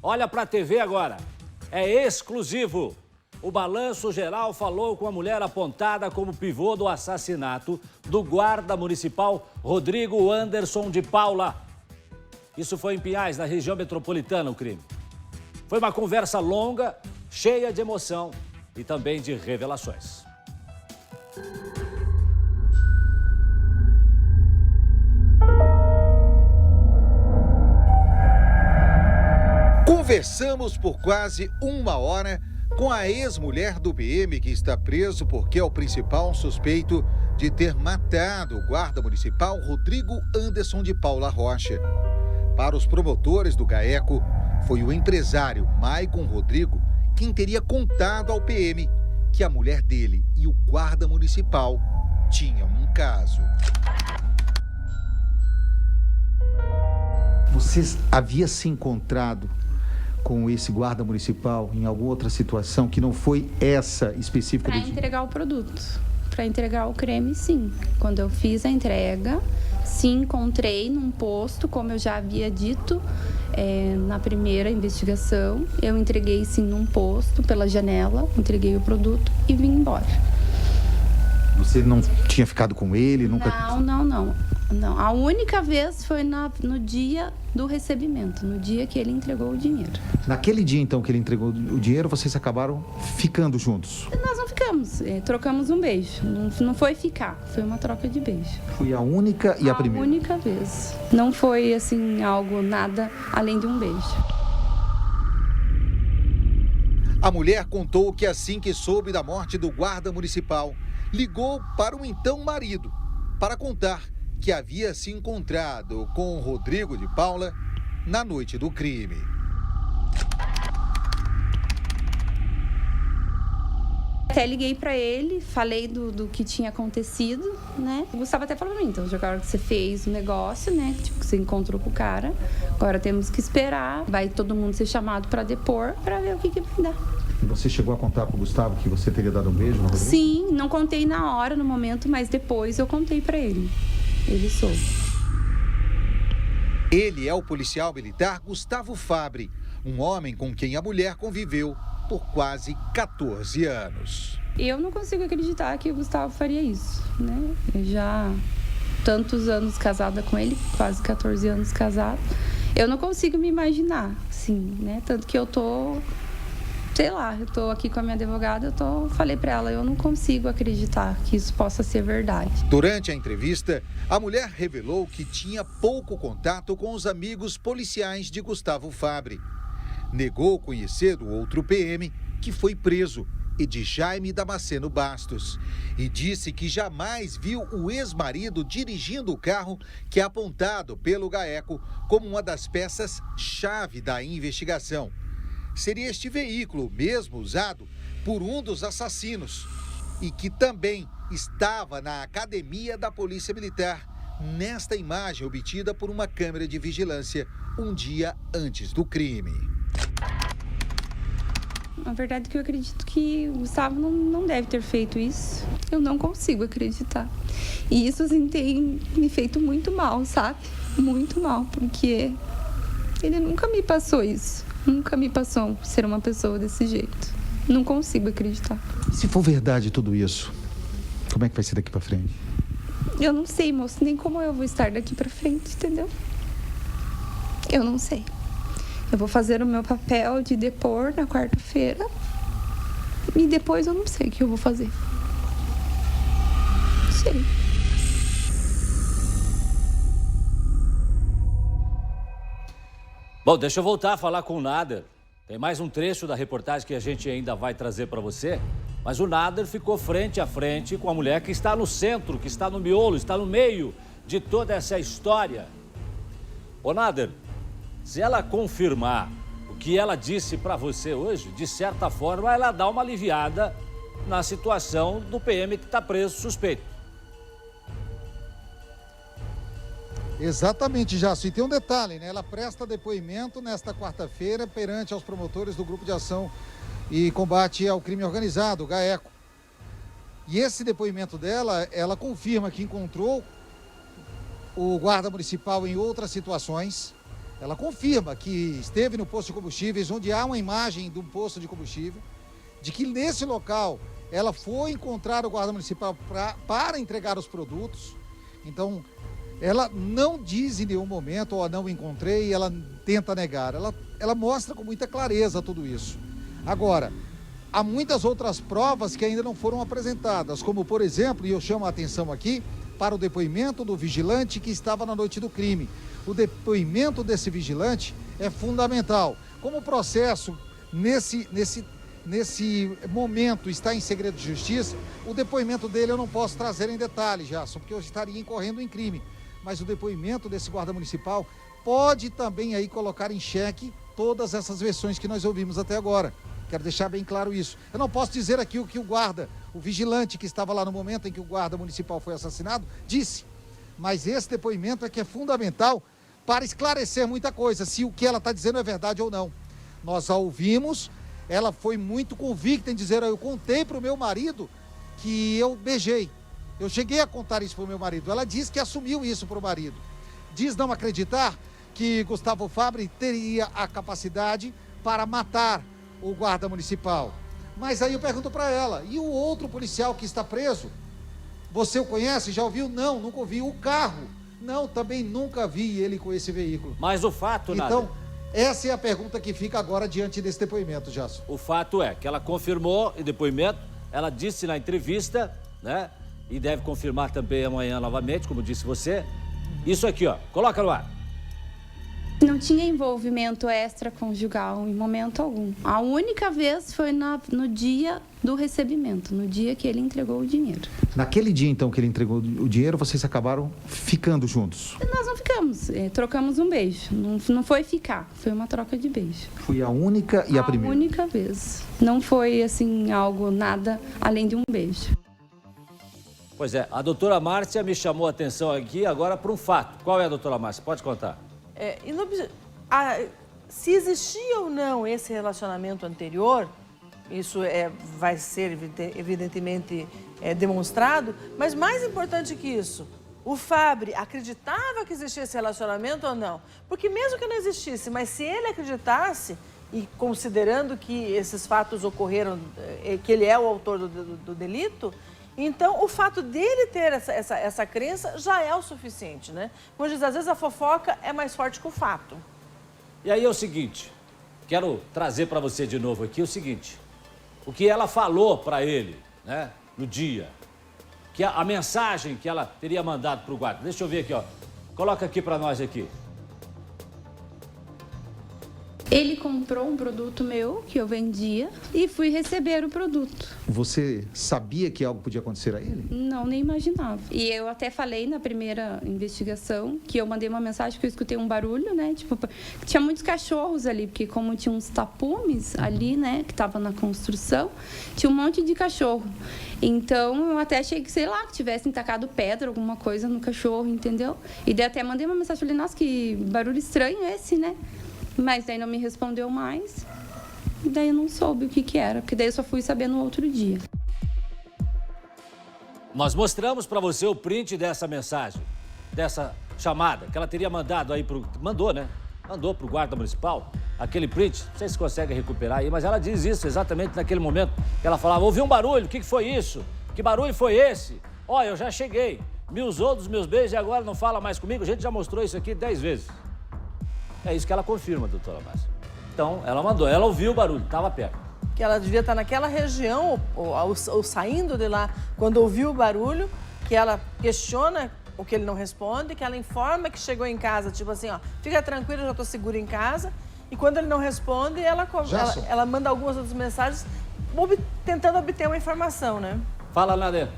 Olha para a TV agora. É exclusivo. O Balanço Geral falou com a mulher apontada como pivô do assassinato do guarda municipal Rodrigo Anderson de Paula. Isso foi em Pinhais, na região metropolitana, o crime. Foi uma conversa longa, cheia de emoção e também de revelações. Conversamos por quase uma hora com a ex-mulher do PM que está preso porque é o principal suspeito de ter matado o guarda municipal Rodrigo Anderson de Paula Rocha. Para os promotores do GAECO, foi o empresário Maicon Rodrigo quem teria contado ao PM que a mulher dele e o guarda municipal tinham um caso. Você havia se encontrado com esse guarda municipal em alguma outra situação que não foi essa específica? Para entregar o produto, para entregar o creme, sim. Quando eu fiz a entrega, sim, encontrei num posto, como eu já havia dito na primeira investigação. Eu entreguei, sim, num posto, pela janela, entreguei o produto e vim embora. Você não tinha ficado com ele? Nunca... Não. A única vez foi no dia do recebimento, no dia que ele entregou o dinheiro. Naquele dia, então, que ele entregou o dinheiro, vocês acabaram ficando juntos? Nós não ficamos, trocamos um beijo. Não foi ficar, foi uma troca de beijo. Foi a única e a primeira? A única vez. Não foi, assim, algo, nada além de um beijo. A mulher contou que assim que soube da morte do guarda municipal, ligou para o então marido para contar que havia se encontrado com o Rodrigo de Paula na noite do crime. Até liguei para ele, falei do que tinha acontecido, né? O Gustavo até falou pra mim, então, agora que você fez o negócio, né? Tipo, que você encontrou com o cara, agora temos que esperar, vai todo mundo ser chamado para depor, para ver o que vai dar. E você chegou a contar pro Gustavo que você teria dado um beijo no Rodrigo? Sim, não contei na hora, no momento, mas depois eu contei para ele. Ele soube. Ele é o policial militar Gustavo Fabre, um homem com quem a mulher conviveu por quase 14 anos. Eu não consigo acreditar que o Gustavo faria isso, né? Eu já tantos anos casada com ele, quase 14 anos casada. Eu não consigo me imaginar, assim, né? Tanto que eu tô aqui com a minha advogada, falei para ela, eu não consigo acreditar que isso possa ser verdade. Durante a entrevista, a mulher revelou que tinha pouco contato com os amigos policiais de Gustavo Fabre. Negou conhecer o outro PM que foi preso e de Jaime Damasceno Bastos. E disse que jamais viu o ex-marido dirigindo o carro que é apontado pelo GAECO como uma das peças-chave da investigação. Seria este veículo mesmo usado por um dos assassinos e que também estava na academia da Polícia Militar, nesta imagem obtida por uma câmera de vigilância um dia antes do crime. A verdade é que eu acredito que o Gustavo não deve ter feito isso. Eu não consigo acreditar. E isso, assim, tem me feito muito mal, sabe? Muito mal, porque ele nunca me passou isso. Nunca me passou ser uma pessoa desse jeito. Não consigo acreditar. E se for verdade tudo isso, como é que vai ser daqui pra frente? Eu não sei, moço, nem como eu vou estar daqui pra frente, entendeu? Eu não sei. Eu vou fazer o meu papel de depor na quarta-feira e depois eu não sei o que eu vou fazer. Não sei. Bom, deixa eu voltar a falar com o Nader. Tem mais um trecho da reportagem que a gente ainda vai trazer para você. Mas o Nader ficou frente a frente com a mulher que está no centro, que está no miolo, está no meio de toda essa história. Ô Nader, se ela confirmar o que ela disse para você hoje, de certa forma ela dá uma aliviada na situação do PM que está preso suspeito. Exatamente, Jácio. E tem um detalhe, né? Ela presta depoimento nesta quarta-feira perante aos promotores do Grupo de Ação e Combate ao Crime Organizado, o GAECO. E esse depoimento dela, ela confirma que encontrou o guarda municipal em outras situações, Ela confirma que esteve no posto de combustíveis, onde há uma imagem do posto de combustível, de que nesse local ela foi encontrar o guarda municipal para entregar os produtos. Então, ela não diz em nenhum momento, ó, não encontrei, ela tenta negar. Ela mostra com muita clareza tudo isso. Agora, há muitas outras provas que ainda não foram apresentadas, como, por exemplo, e eu chamo a atenção aqui, para o depoimento do vigilante que estava na noite do crime. O depoimento desse vigilante é fundamental. Como o processo, nesse momento, está em segredo de justiça, o depoimento dele eu não posso trazer em detalhes, Jasson, porque eu estaria incorrendo em crime. Mas o depoimento desse guarda municipal pode também aí colocar em xeque todas essas versões que nós ouvimos até agora. Quero deixar bem claro isso. Eu não posso dizer aqui o que o vigilante que estava lá no momento em que o guarda municipal foi assassinado, disse. Mas esse depoimento é que é fundamental para esclarecer muita coisa, se o que ela está dizendo é verdade ou não. Nós a ouvimos, ela foi muito convicta em dizer, eu contei para o meu marido que eu beijei. Eu cheguei a contar isso para o meu marido. Ela disse que assumiu isso para o marido. Diz não acreditar que Gustavo Fabbri teria a capacidade para matar o guarda municipal. Mas aí eu pergunto para ela, e o outro policial que está preso? Você o conhece? Já ouviu? Não, nunca ouvi. O carro? Não, também nunca vi ele com esse veículo. Mas o fato, Então, essa é a pergunta que fica agora diante desse depoimento, Jasson. O fato é que ela confirmou em depoimento, ela disse na entrevista, né? E deve confirmar também amanhã novamente, como disse você. Isso aqui, ó, coloca no ar. Não tinha envolvimento extraconjugal em momento algum. A única vez foi no dia do recebimento, no dia que ele entregou o dinheiro. Naquele dia, então, que ele entregou o dinheiro, vocês acabaram ficando juntos? Nós não ficamos, trocamos um beijo. Não foi ficar, foi uma troca de beijo. Foi a única e a primeira? A única vez. Não foi, assim, algo, nada além de um beijo. Pois é, a doutora Márcia me chamou a atenção aqui agora para um fato. Qual é, doutora Márcia? Pode contar. Se existia ou não esse relacionamento anterior, isso vai ser evidentemente demonstrado, mas mais importante que isso, o Fabbri acreditava que existia esse relacionamento ou não? Porque mesmo que não existisse, mas se ele acreditasse, e considerando que esses fatos ocorreram, que ele é o autor do delito, então, o fato dele ter essa crença já é o suficiente, né? Como diz, às vezes a fofoca é mais forte que o fato. E aí é o seguinte, quero trazer para você de novo aqui o seguinte, o que ela falou para ele, né, no dia, que a mensagem que ela teria mandado para o guarda. Deixa eu ver aqui, ó. Coloca aqui para nós aqui. Ele comprou um produto meu, que eu vendia, e fui receber o produto. Você sabia que algo podia acontecer a ele? Não, nem imaginava. E eu até falei na primeira investigação que eu mandei uma mensagem que eu escutei um barulho, né? Tipo, tinha muitos cachorros ali, porque como tinha uns tapumes ali, né? Que tava na construção, tinha um monte de cachorro. Então, eu até achei que, sei lá, que tivessem tacado pedra, alguma coisa no cachorro, entendeu? E daí até mandei uma mensagem, falei, nossa, que barulho estranho esse, né? Mas daí não me respondeu mais. E daí eu não soube o que era, porque daí eu só fui saber no outro dia. Nós mostramos para você o print dessa mensagem, dessa chamada, que ela teria mandado aí pro... Mandou, né? Mandou pro guarda municipal. Aquele print, não sei se consegue recuperar aí, mas ela diz isso exatamente naquele momento que ela falava, ouvi um barulho, o que foi isso? Que barulho foi esse? Ó, eu já cheguei, me usou dos meus beijos e agora não fala mais comigo. A gente já mostrou isso aqui 10 vezes. É isso que ela confirma, doutora Márcia. Então, ela mandou, ela ouviu o barulho, estava perto. Que ela devia estar naquela região, ou saindo de lá, quando ouviu o barulho, que ela questiona o que ele não responde, que ela informa que chegou em casa, tipo assim, ó, fica tranquilo, eu já estou segura em casa. E quando ele não responde, ela manda algumas outras mensagens tentando obter uma informação, né? Fala, Nader.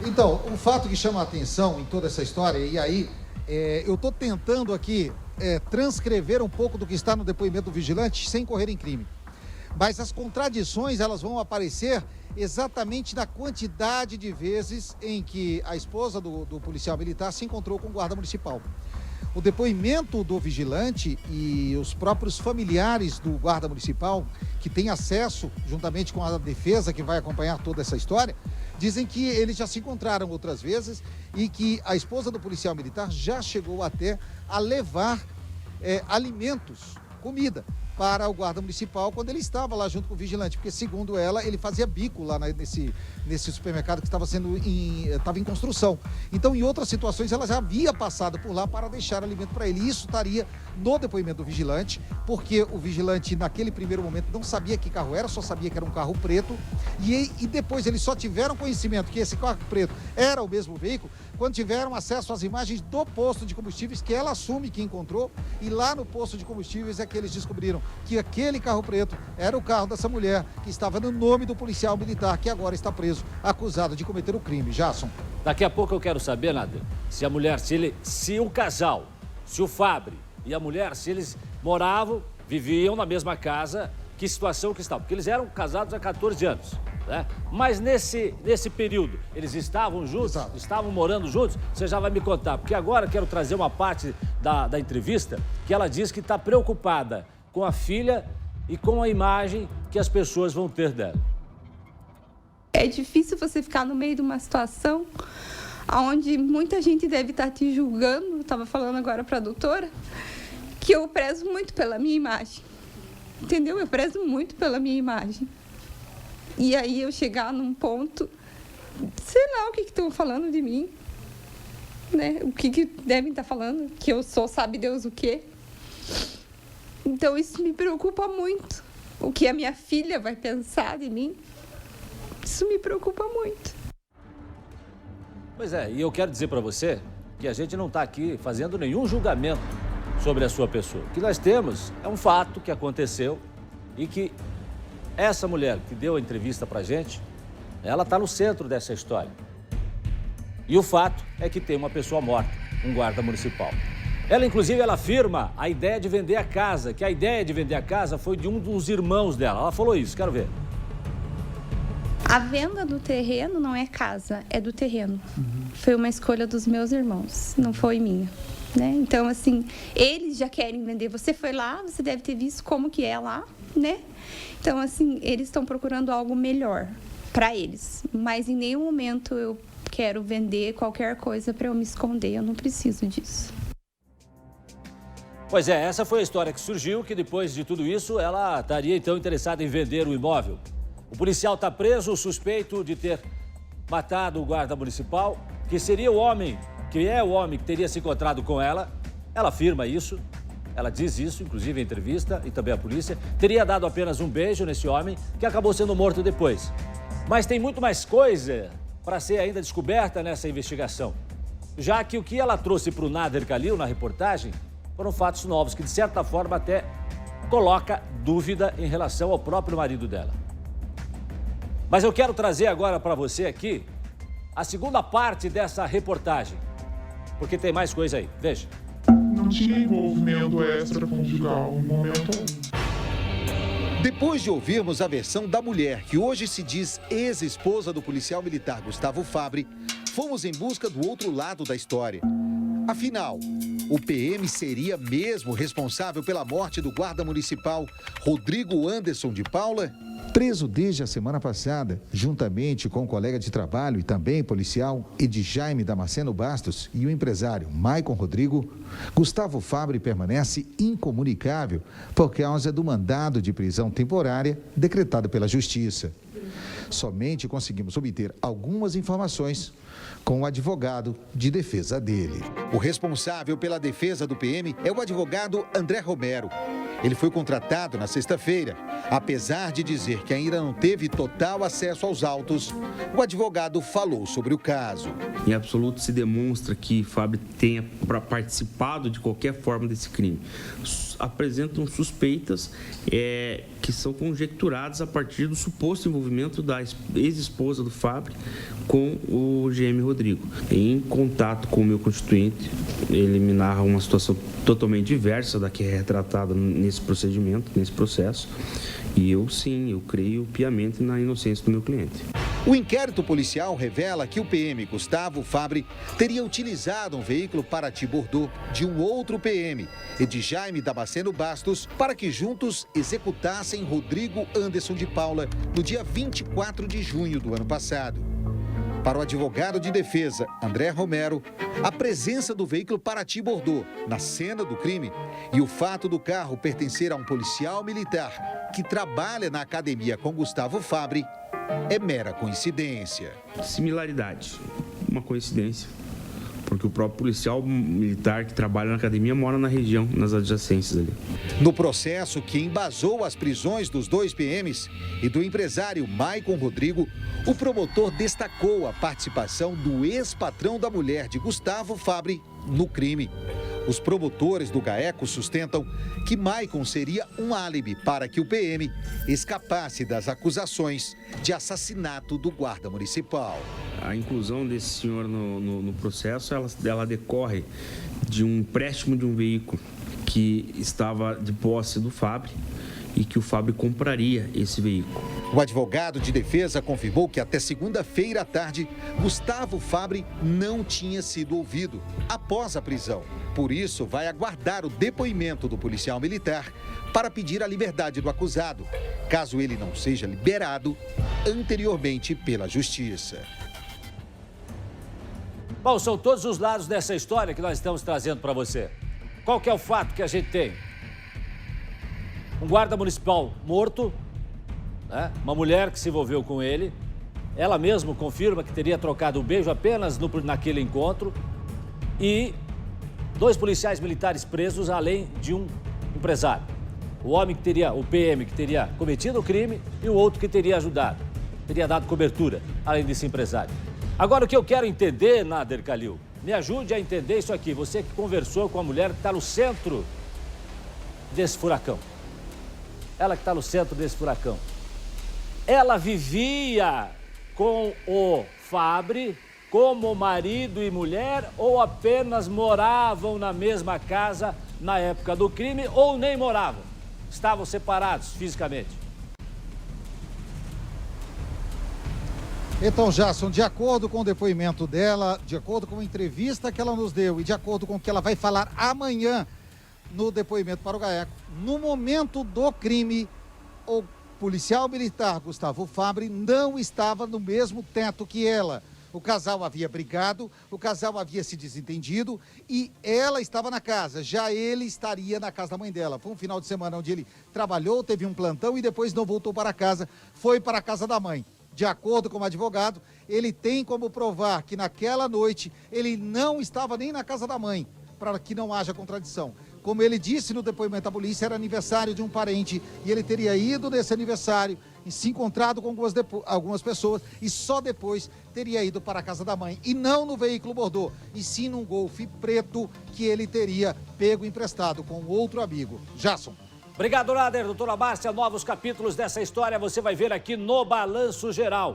Então, um fato que chama a atenção em toda essa história, e aí eu estou tentando aqui transcrever um pouco do que está no depoimento do vigilante sem correr em crime. Mas as contradições, elas vão aparecer exatamente na quantidade de vezes em que a esposa do policial militar se encontrou com o guarda municipal. O depoimento do vigilante e os próprios familiares do guarda municipal, que tem acesso, juntamente com a defesa que vai acompanhar toda essa história, dizem que eles já se encontraram outras vezes e que a esposa do policial militar já chegou até a levar alimentos, comida, para o guarda municipal quando ele estava lá junto com o vigilante, porque segundo ela, ele fazia bico lá nesse supermercado que estava em construção. Então, em outras situações, ela já havia passado por lá para deixar alimento para ele. Isso estaria no depoimento do vigilante, porque o vigilante, naquele primeiro momento, não sabia que carro era, só sabia que era um carro preto. E depois eles só tiveram conhecimento que esse carro preto era o mesmo veículo quando tiveram acesso às imagens do posto de combustíveis que ela assume que encontrou. E lá no posto de combustíveis é que eles descobriram que aquele carro preto era o carro dessa mulher que estava no nome do policial militar, que agora está preso, acusado de cometer o crime. Jasson. Daqui a pouco eu quero saber, Nader, se a mulher, se o casal, se o Fabri e a mulher, se eles moravam, viviam na mesma casa, que situação que estavam. Porque eles eram casados há 14 anos, né? Mas nesse período, eles estavam juntos? Exato. Estavam morando juntos? Você já vai me contar, porque agora quero trazer uma parte da entrevista que ela diz que está preocupada com a filha e com a imagem que as pessoas vão ter dela. É difícil você ficar no meio de uma situação onde muita gente deve estar te julgando. Eu estava falando agora para a doutora que eu prezo muito pela minha imagem, entendeu? Eu prezo muito pela minha imagem. E aí eu chegar num ponto, sei lá o que estão falando de mim, né? O que devem estar falando, que eu sou sabe Deus o quê. Então isso me preocupa muito. O que a minha filha vai pensar de mim, isso me preocupa muito. Pois é, e eu quero dizer para você que a gente não está aqui fazendo nenhum julgamento sobre a sua pessoa. O que nós temos é um fato que aconteceu e que essa mulher que deu a entrevista para a gente, ela está no centro dessa história. E o fato é que tem uma pessoa morta, um guarda municipal. Ela, inclusive, ela afirma a ideia de vender a casa, que a ideia de vender a casa foi de um dos irmãos dela. Ela falou isso, quero ver. A venda do terreno não é casa, é do terreno. Foi uma escolha dos meus irmãos, não foi minha, né? Então, assim, eles já querem vender. Você foi lá, você deve ter visto como que é lá, né? Então, assim, eles estão procurando algo melhor para eles. Mas em nenhum momento eu quero vender qualquer coisa para eu me esconder. Eu não preciso disso. Pois é, essa foi a história que surgiu, que depois de tudo isso, ela estaria então interessada em vender o imóvel. O policial está preso, o suspeito de ter matado o guarda municipal, que seria o homem, que é o homem que teria se encontrado com ela. Ela afirma isso, ela diz isso, inclusive em entrevista, e também a polícia. Teria dado apenas um beijo nesse homem, que acabou sendo morto depois. Mas tem muito mais coisa para ser ainda descoberta nessa investigação. Já que o que ela trouxe para o Nader Khalil na reportagem foram fatos novos, que de certa forma até coloca dúvida em relação ao próprio marido dela. Mas eu quero trazer agora para você aqui a segunda parte dessa reportagem, porque tem mais coisa aí. Veja. Não tinha envolvimento extraconjugal em momento algum. Depois de ouvirmos a versão da mulher, que hoje se diz ex-esposa do policial militar Gustavo Fabri, fomos em busca do outro lado da história. Afinal, o PM seria mesmo responsável pela morte do guarda municipal Rodrigo Anderson de Paula? Preso desde a semana passada, juntamente com o colega de trabalho e também policial Edjaime Damasceno Bastos e o empresário Maicon Rodrigo, Gustavo Fabri permanece incomunicável por causa do mandado de prisão temporária decretado pela Justiça. Somente conseguimos obter algumas informações com o advogado de defesa dele. O responsável pela defesa do PM é o advogado André Romero. Ele foi contratado na sexta-feira. Apesar de dizer que ainda não teve total acesso aos autos, o advogado falou sobre o caso. Em absoluto se demonstra que Fabri tenha participado de qualquer forma desse crime. Apresentam suspeitas que são conjecturadas a partir do suposto envolvimento da ex-esposa do Fabri com o GM Rodrigo. Em contato com o meu constituinte, ele me narra uma situação totalmente diversa da que é retratada nesse procedimento, nesse processo. E eu creio piamente na inocência do meu cliente. O inquérito policial revela que o PM Gustavo Fabri teria utilizado um veículo Paraty Bordeaux de um outro PM, Edjaime Damasceno Bastos, para que juntos executassem Rodrigo Anderson de Paula no dia 24 de junho do ano passado. Para o advogado de defesa, André Romero, a presença do veículo Paraty Bordeaux na cena do crime e o fato do carro pertencer a um policial militar que trabalha na academia com Gustavo Fabre é mera coincidência. Similaridade, uma coincidência, porque o próprio policial militar que trabalha na academia mora na região, nas adjacências ali. No processo que embasou as prisões dos 2 PMs e do empresário Maicon Rodrigo, o promotor destacou a participação do ex-patrão da mulher de Gustavo Fabre no crime. Os promotores do GAECO sustentam que Maicon seria um álibi para que o PM escapasse das acusações de assassinato do guarda municipal. A inclusão desse senhor no processo, ela decorre de um empréstimo de um veículo que estava de posse do Fabre e que o Fabre compraria esse veículo. O advogado de defesa confirmou que até segunda-feira à tarde, Gustavo Fabre não tinha sido ouvido após a prisão. Por isso, vai aguardar o depoimento do policial militar para pedir a liberdade do acusado, caso ele não seja liberado anteriormente pela justiça. Bom, são todos os lados dessa história que nós estamos trazendo para você. Qual que é o fato que a gente tem? Um guarda municipal morto, né? Uma mulher que se envolveu com ele. Ela mesma confirma que teria trocado um beijo apenas naquele encontro. E 2 policiais militares presos, além de um empresário. O PM que teria cometido o crime e o outro que teria ajudado. Teria dado cobertura, além desse empresário. Agora, o que eu quero entender, Nader Kalil, me ajude a entender isso aqui. Você que conversou com a mulher que está no centro desse furacão. Ela que está no centro desse furacão. Ela vivia com o Fabre como marido e mulher ou apenas moravam na mesma casa na época do crime ou nem moravam? Estavam separados fisicamente? Então, Jasson, de acordo com o depoimento dela, de acordo com a entrevista que ela nos deu e de acordo com o que ela vai falar amanhã no depoimento para o GAECO, no momento do crime, o policial militar Gustavo Fabre não estava no mesmo teto que ela. O casal havia brigado, o casal havia se desentendido e ela estava na casa, já ele estaria na casa da mãe dela. Foi um final de semana onde ele trabalhou, teve um plantão e depois não voltou para casa, foi para a casa da mãe. De acordo com o advogado, ele tem como provar que naquela noite ele não estava nem na casa da mãe, para que não haja contradição. Como ele disse no depoimento à polícia, era aniversário de um parente e ele teria ido nesse aniversário e se encontrado com algumas pessoas e só depois teria ido para a casa da mãe. E não no veículo Bordeaux, e sim num Golf preto que ele teria pego emprestado com outro amigo. Jasson. Obrigado, Nader. Doutora Márcia, novos capítulos dessa história você vai ver aqui no Balanço Geral.